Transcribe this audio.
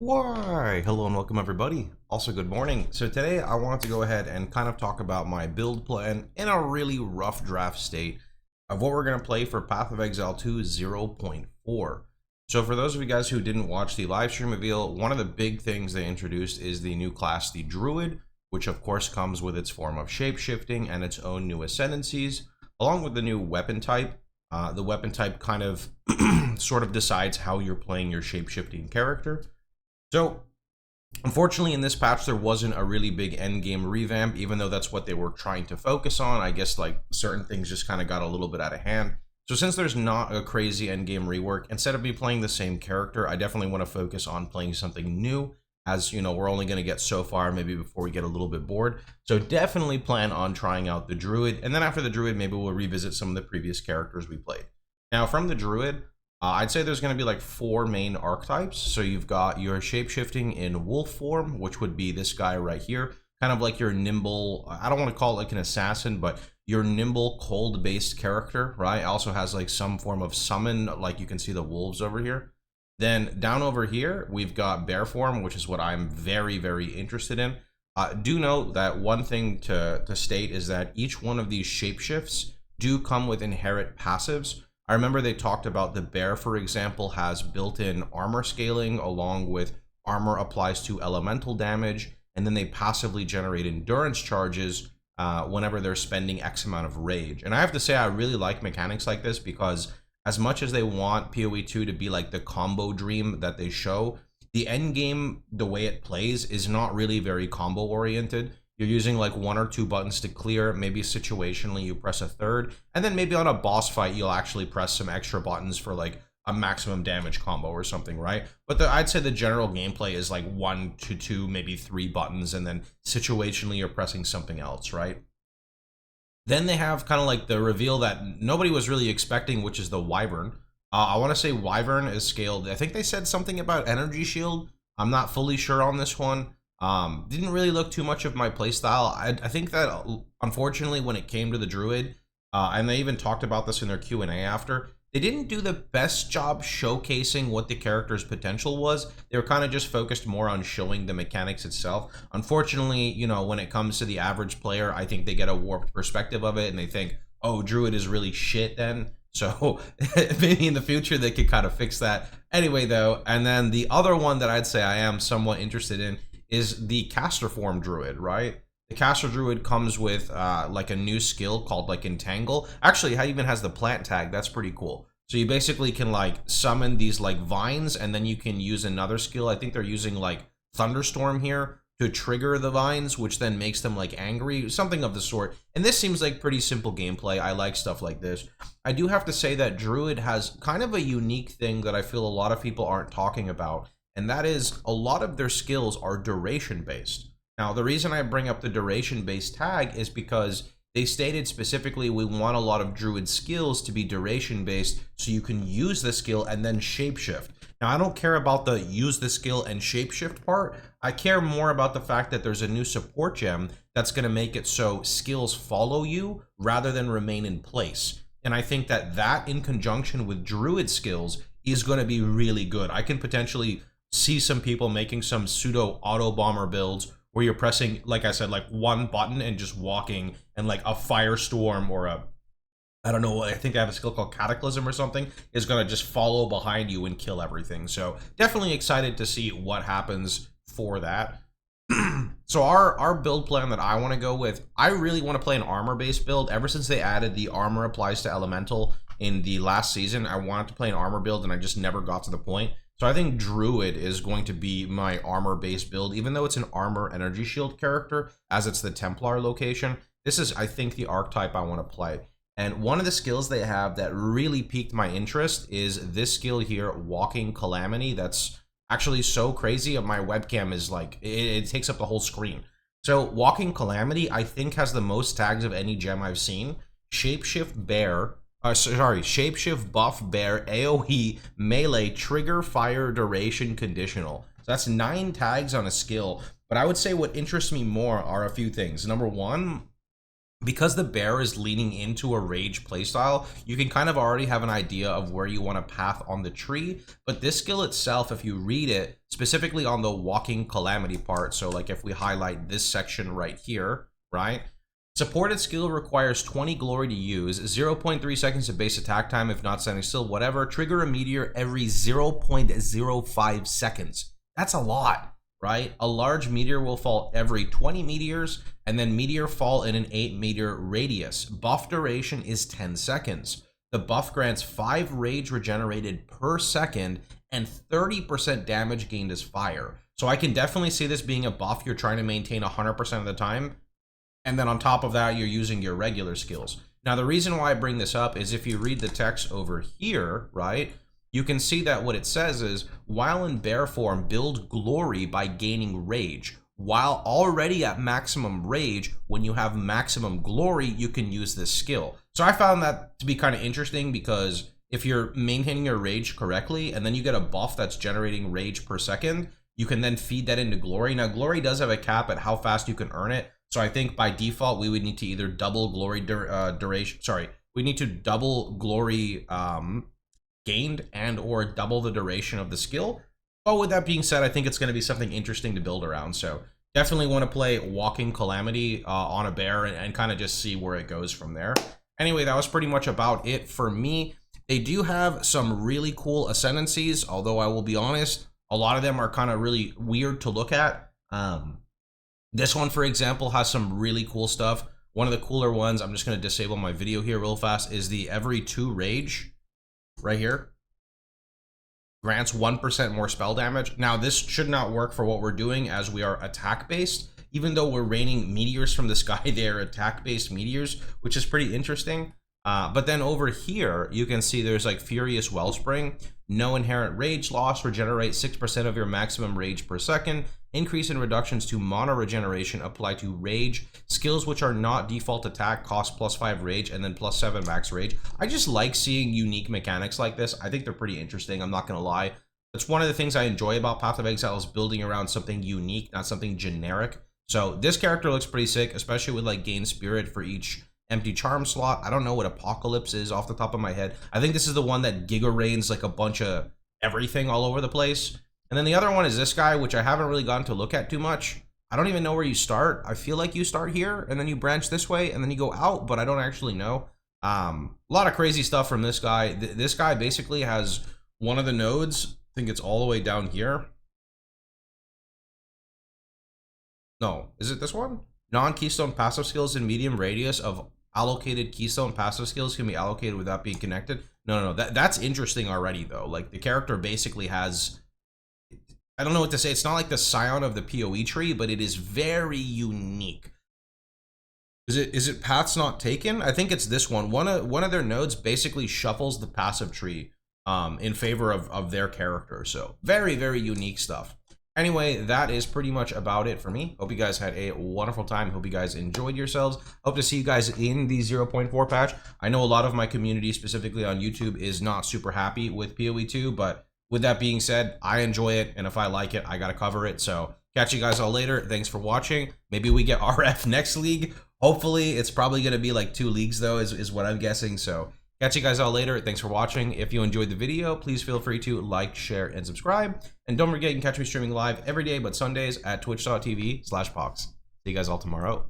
Why? Hello and welcome everybody. Also good morning. So today I wanted to go ahead and kind of talk about my build plan in a really rough draft state of what we're going to play for Path of Exile 2 0.4. So for those of you guys who didn't watch the live stream reveal, one of the big things they introduced is the new class, the Druid, which of course comes with its form of shapeshifting and its own new ascendancies, along with the new weapon type. The weapon type kind of sort of decides how you're playing your shapeshifting character. So, unfortunately, in this patch, there wasn't a really big endgame revamp, even though that's what they were trying to focus on. I guess, like, certain things just kind of got a little bit out of hand. So since there's not a crazy endgame rework, instead of me playing the same character, I definitely want to focus on playing something new, as, you know, we're only going to get so far, maybe before we get a little bit bored. So definitely plan on trying out the Druid, and then after the Druid, maybe we'll revisit some of the previous characters we played. Now, from the Druid, I'd say there's going to be like 4 main archetypes. So you've got your shapeshifting in wolf form, which would be this guy right here. Kind of like your nimble, I don't want to call it like an assassin, but your nimble cold-based character, right? Also has like some form of summon, like you can see the wolves over here. Then down over here, we've got bear form, which is what I'm very, very interested in. Do note that one thing to state is that each one of these shapeshifts do come with inherent passives. I remember they talked about the bear, for example, has built-in armor scaling along with armor applies to elemental damage, and then they passively generate endurance charges whenever they're spending X amount of rage. And I have to say, I really like mechanics like this because as much as they want PoE 2 to be like the combo dream that they show, the end game, the way it plays, is not really very combo oriented. You're using like 1 or 2 buttons to clear, maybe situationally you press a third, and then maybe on a boss fight you'll actually press some extra buttons for like a maximum damage combo or something, right? But I'd say the general gameplay is like 1 to 2, maybe 3 buttons, and then situationally you're pressing something else, right? Then they have kind of like the reveal that nobody was really expecting, which is the Wyvern. I want to say Wyvern is scaled. I think they said something about energy shield. I'm not fully sure on this one. Didn't really look too much of my playstyle. I think that unfortunately when it came to the Druid, and they even talked about this in their Q&A after, they didn't do the best job showcasing what the character's potential was. They were kind of just focused more on showing the mechanics itself. Unfortunately, you know, when it comes to the average player, I think they get a warped perspective of it and they think, oh, Druid is really shit then. So maybe in the future they could kind of fix that. Anyway, though, and then the other one that I'd say I am somewhat interested in is the caster form Druid, right? The caster Druid comes with like a new skill called like Entangle. Actually, it even has the plant tag. That's pretty cool. So you basically can like summon these like vines, and then you can use another skill. I think they're using like Thunderstorm here to trigger the vines, which then makes them like angry, something of the sort. And this seems like pretty simple gameplay. I like stuff like this. I do have to say that Druid has kind of a unique thing that I feel a lot of people aren't talking about, and that is a lot of their skills are duration based. Now, the reason I bring up the duration based tag is because they stated specifically we want a lot of Druid skills to be duration based so you can use the skill and then shapeshift. Now, I don't care about the use the skill and shapeshift part. I care more about the fact that there's a new support gem that's going to make it so skills follow you rather than remain in place. And I think that that in conjunction with Druid skills is going to be really good. I can potentially see some people making some pseudo auto bomber builds where you're pressing, like I said, like 1 button and just walking, and like a firestorm or a, I don't know, I think I have a skill called Cataclysm or something, is going to just follow behind you and kill everything. So definitely excited to see what happens for that. So our build plan that I want to go with, I really want to play an armor-based build. Ever since they added the armor applies to elemental in the last season, I wanted to play an armor build and I just never got to the point. So I think Druid is going to be my armor-based build, even though it's an armor energy shield character, as it's the Templar location. This is, I think, the archetype I want to play. And one of the skills they have that really piqued my interest is this skill here, Walking Calamity. That's actually so crazy. My webcam is like, it takes up the whole screen. So Walking Calamity, I think, has the most tags of any gem I've seen. Shapeshift Bear. Shapeshift buff bear AoE melee trigger fire duration conditional. So that's 9 tags on a skill. But I would say what interests me more are a few things. Number one, because the bear is leaning into a rage playstyle, you can kind of already have an idea of where you want to path on the tree. But this skill itself, if you read it, specifically on the walking Calamity part. So like if we highlight this section right here, right? Supported skill requires 20 glory to use, 0.3 seconds of base attack time if not standing still, whatever. Trigger a meteor every 0.05 seconds. That's a lot, right? A large meteor will fall every 20 meteors, and then meteor fall in an 8-meter radius. Buff duration is 10 seconds. The buff grants 5 rage regenerated per second and 30% damage gained as fire. So I can definitely see this being a buff you're trying to maintain 100% of the time. And then on top of that, you're using your regular skills. Now, the reason why I bring this up is if you read the text over here, right, you can see that what it says is, while in bear form, build glory by gaining rage. While already at maximum rage, when you have maximum glory, you can use this skill. So I found that to be kind of interesting because if you're maintaining your rage correctly, and then you get a buff that's generating rage per second, you can then feed that into glory. Now, glory does have a cap at how fast you can earn it. So I think by default, we would need to either double glory duration. Sorry, we need to double glory gained and or double the duration of the skill. But with that being said, I think it's going to be something interesting to build around. So definitely want to play Walking Calamity on a bear and kind of just see where it goes from there. Anyway, that was pretty much about it for me. They do have some really cool Ascendancies, although I will be honest, a lot of them are kind of really weird to look at. This one, for example, has some really cool stuff. One of the cooler ones, I'm just going to disable my video here real fast, is the every 2 rage right here. Grants 1% more spell damage. Now, this should not work for what we're doing as we are attack-based. Even though we're raining meteors from the sky, they are attack-based meteors, which is pretty interesting. But then over here, you can see there's like Furious Wellspring. No inherent rage loss. Regenerate 6% of your maximum rage per second. Increase in reductions to mana regeneration apply to rage. Skills which are not default attack cost +5 rage and then +7 max rage. I just like seeing unique mechanics like this. I think they're pretty interesting. I'm not going to lie. That's one of the things I enjoy about Path of Exile is building around something unique, not something generic. So this character looks pretty sick, especially with like gain spirit for each empty charm slot. I don't know what Apocalypse is off the top of my head. I think this is the one that Giga Rains like a bunch of everything all over the place. And then the other one is this guy, which I haven't really gotten to look at too much. I don't even know where you start. I feel like you start here and then you branch this way and then you go out, but I don't actually know. A lot of crazy stuff from this guy. This guy basically has one of the nodes. I think it's all the way down here. No, is it this one? Non-keystone passive skills in medium radius of allocated keystone passive skills can be allocated without being connected. No. That's interesting already though. Like the character basically has, I don't know what to say. It's not like the scion of the PoE tree, but it is very unique. Is it paths not taken? I think it's this one. One of their nodes basically shuffles the passive tree in favor of their character. So very, very unique stuff. Anyway, that is pretty much about it for me. Hope you guys had a wonderful time. Hope you guys enjoyed yourselves. Hope to see you guys in the 0.4 patch. I know a lot of my community, specifically on YouTube, is not super happy with PoE 2, but with that being said, I enjoy it, and if I like it, I gotta cover it. So catch you guys all later. Thanks for watching. Maybe we get RF next league. Hopefully, it's probably gonna be like 2 leagues though, is what I'm guessing. So catch you guys all later. Thanks for watching. If you enjoyed the video, please feel free to like, share, and subscribe. And don't forget, you can catch me streaming live every day but Sundays at twitch.tv/Pohx. See you guys all tomorrow.